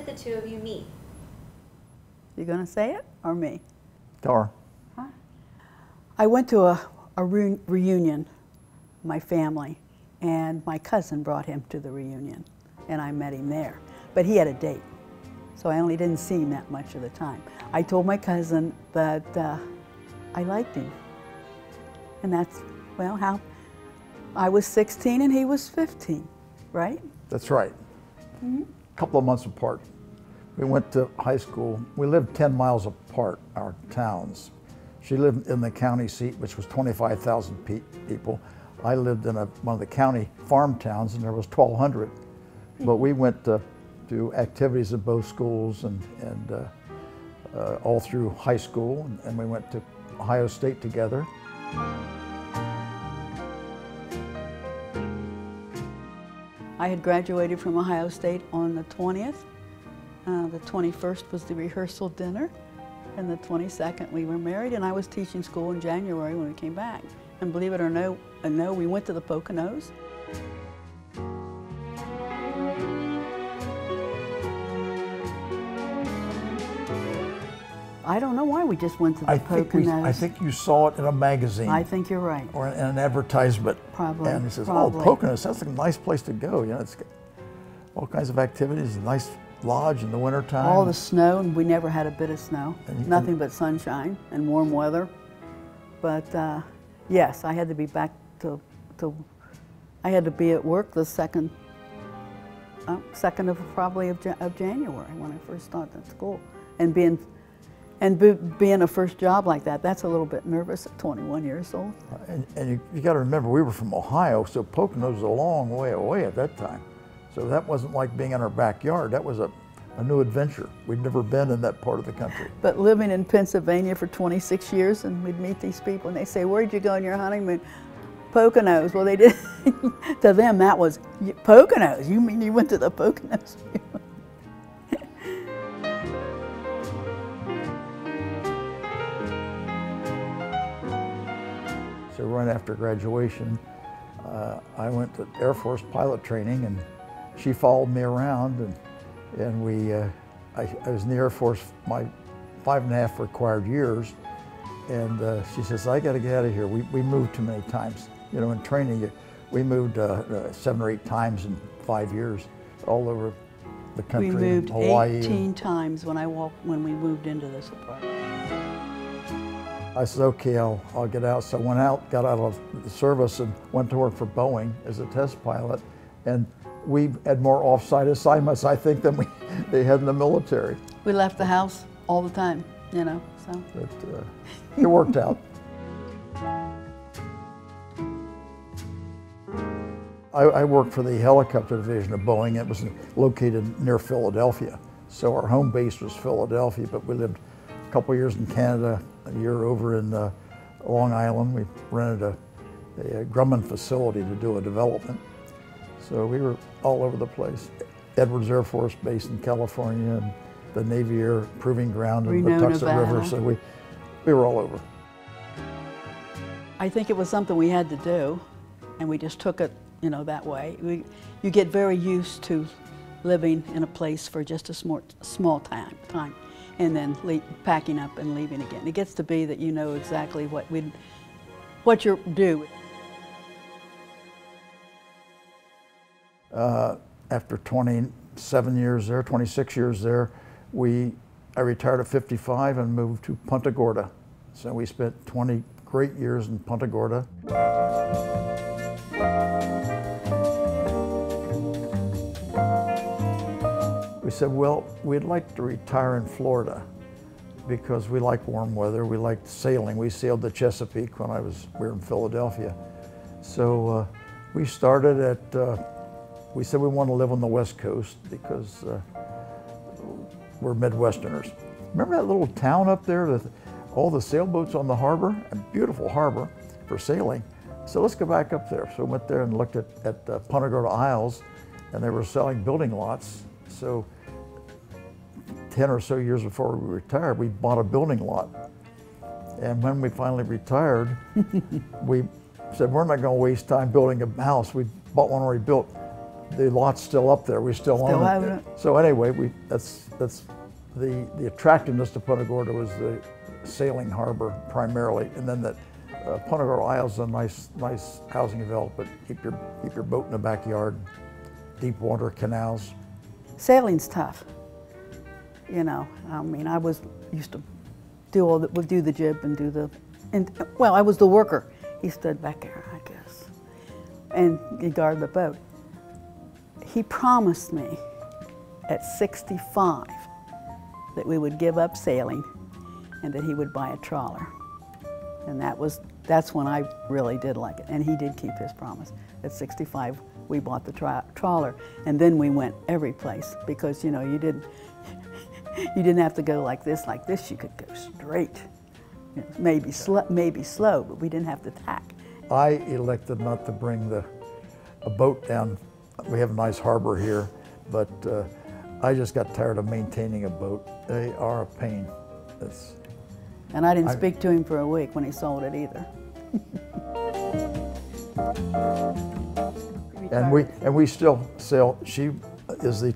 the two of you meet? You gonna say it or me? Dar. Huh? I went to a reunion, my family, and my cousin brought him to the reunion, and I met him there. But he had a date, so I only didn't see him that much of the time. I told my cousin that I liked him, and that's, well, how I was 16 and he was 15, right? That's right. A couple of months apart. We went to high school. We lived 10 miles apart, our towns. She lived in the county seat, which was 25,000 people. I lived in one of the county farm towns, and there was 1,200. But we went to activities at both schools and all through high school, and we went to Ohio State together. I had graduated from Ohio State on the 20th. The 21st was the rehearsal dinner, and the 22nd we were married, and I was teaching school in January when we came back. And believe it or no, we went to the Poconos. I don't know why we just went to the Poconos. I think you saw it in a magazine. I think you're right. Or in an advertisement. Probably. And he says, probably. "Oh, Poconos, that's a nice place to go." You know, it's got all kinds of activities, a nice lodge in the wintertime. All the snow, and we never had a bit of snow. Nothing but sunshine and warm weather. But yes, I had to be back I had to be at work the second of January when I first started school. And being a first job like that, that's a little bit nervous at 21 years old. And you got to remember, we were from Ohio, so Poconos was a long way away at that time. So that wasn't like being in our backyard. That was a new adventure. We'd never been in that part of the country. But living in Pennsylvania for 26 years, and we'd meet these people, and they say, "Where'd you go on your honeymoon?" Poconos. Well, they did. To them, that was Poconos. You mean you went to the Poconos? So right after graduation, I went to Air Force pilot training, and she followed me around, and I was in the Air Force my 5.5 required years, and she says, "I got to get out of here. We moved too many times. You know, in training, we moved 7 or 8 times in 5 years, all over the country. We moved Hawaii 18 times when we moved into this apartment." I said, "Okay, I'll get out." So I went out, got out of the service, and went to work for Boeing as a test pilot. And we had more off-site assignments, I think, than they had in the military. We left the house all the time, you know, so. But it worked out. I worked for the helicopter division of Boeing. It was located near Philadelphia. So our home base was Philadelphia, but we lived a couple years in Canada, a year over in Long Island. We rented a Grumman facility to do a development. So we were all over the place. Edwards Air Force Base in California, and the Navy Air Proving Ground in the Patuxent River. So we were all over. I think it was something we had to do, and we just took it, you know, that way. You get very used to living in a place for just a small time, and then packing up and leaving again. It gets to be that you know exactly what you're due. After 27 years there, 26 years there, I retired at 55 and moved to Punta Gorda. So we spent 20 great years in Punta Gorda. We said, well, we'd like to retire in Florida because we like warm weather, we liked sailing. We sailed the Chesapeake when we were in Philadelphia. So we started we said we want to live on the West Coast because we're Midwesterners. Remember that little town up there with all the sailboats on the harbor? A beautiful harbor for sailing. So let's go back up there. So we went there and looked at the Punta Gorda Isles, and they were selling building lots. So 10 or so years before we retired, we bought a building lot. And when we finally retired, we said, we're not going to waste time building a house. We bought one already built. the lot's still up there. We still own it. So anyway, that's the attractiveness to Punta Gorda was the sailing harbor primarily, and then that Punta Gorda Isle is a nice housing development. Keep your boat in the backyard, deep water canals. Sailing's tough. You know, I mean, used to do the jib and well, I was the worker. He stood back there, I guess, and he guarded the boat. He promised me at 65 that we would give up sailing and that he would buy a trawler. And that's when I really did like it. And he did keep his promise. At 65, we bought the trawler, and then we went every place because, you know, you didn't have to go like this. You could go straight. You know, maybe slow, but we didn't have to tack. I elected not to bring a boat down. We have a nice harbor here, but I just got tired of maintaining a boat. They are a pain. And I didn't speak to him for a week when he sold it either. and we still sail. She is the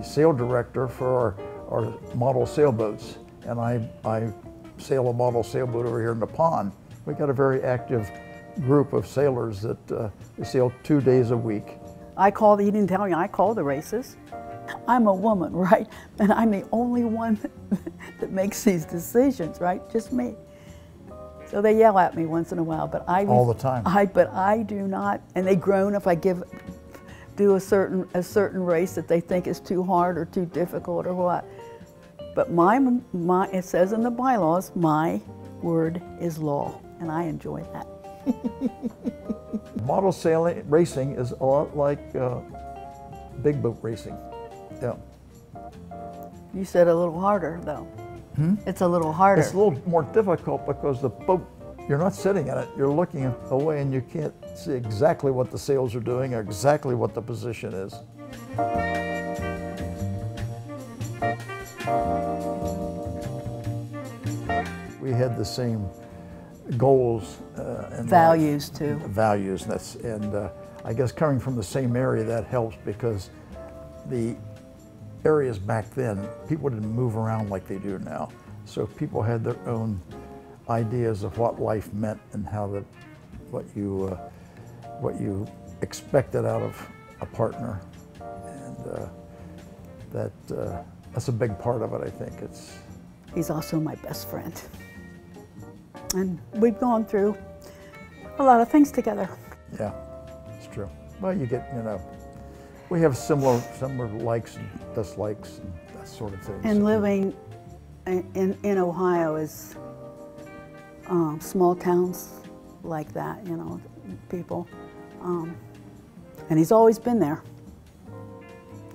sail director for our model sailboats, and I sail a model sailboat over here in the pond. We got a very active group of sailors that we sail 2 days a week. He didn't tell me, I call the races. I'm a woman, right? And I'm the only one that makes these decisions, right? Just me. So they yell at me once in a while, but all the time. But I do not, and they groan if I do a certain race that they think is too hard or too difficult or what. But it says in the bylaws, my word is law, and I enjoy that. Model sailing racing is a lot like big boat racing. Yeah. You said a little harder, though. It's a little harder. It's a little more difficult because the boat, you're not sitting in it, you're looking away and you can't see exactly what the sails are doing or exactly what the position is. We had the same goals and values too. Values, and I guess coming from the same area that helps because the areas back then, people didn't move around like they do now. So people had their own ideas of what life meant and what you expected out of a partner, and that's a big part of it. I think He's also my best friend, and we've gone through a lot of things together. Yeah, it's true. Well, we have similar likes and dislikes and that sort of thing. And living in Ohio is small towns like that, people. And he's always been there.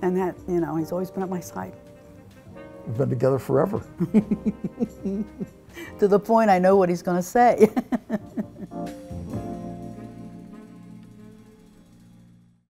And that, he's always been at my side. We've been together forever. To the point I know what he's going to say.